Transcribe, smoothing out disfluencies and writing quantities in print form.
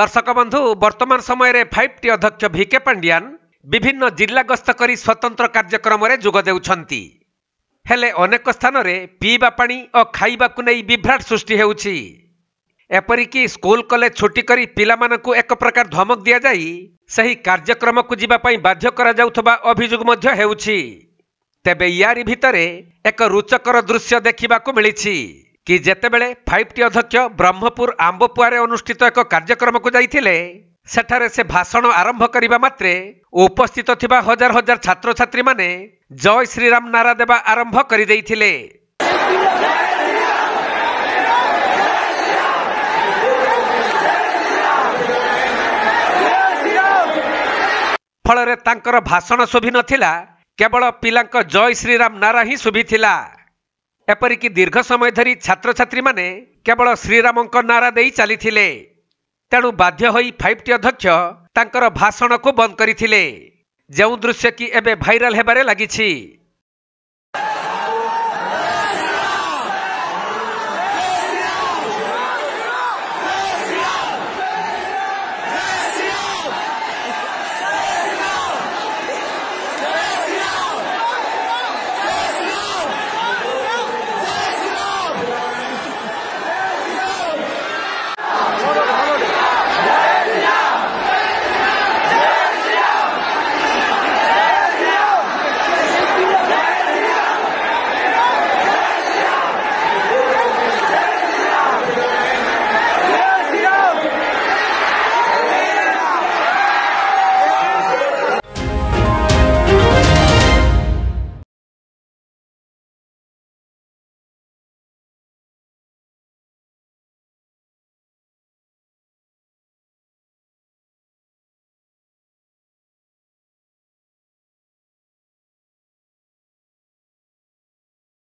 दर्शक बंधु वर्तमान समय रे 5T अध्यक्ष भिके पांडियान विभिन्न जिला गस्त करी स्वतंत्र कार्यक्रम रे जोग देउछंती। हेले अनेक स्थान रे पीवा पानी और खाइबा को नहीं विभ्राट सृष्टि हेउछि। एपरिकी स्कूल कॉलेज छुट्टी करी पिलामानकु एक प्रकार धमक दिया जाई सही कार्यक्रम को जीवा पई बाध्य करा जाउथबा अभियोग मध्य हेउछि। तेबे यारी भितरे एक रुचकर दृश्य देखिबा को मिलिछि कि जेतेबेले 5T अध्यक्ष ब्रह्मपुर आंबपुआरे अनुष्ठित एक कार्यक्रम को जाइथिले सेठारे से भाषण आरंभ करिबा मात्रे उपस्थित थिबा हजार हजार छात्र छात्री माने जय श्रीराम नारा देबा आरंभ करि दैथिले। फलरे तांकर भाषण शोभी नथिला, केवल पिलांक जय श्रीराम नारा ही शोभिथिला। एपरिकी दीर्घ समय धरी छात्र छात्री माने केवल श्रीरामंक नारा देई चलीथिले। तेणु बाध्य होई 5T अध्यक्ष तांकर भाषण को बंद करिथिले, जेउ दृश्य की एबे भाइराल हेबारे लागिछि।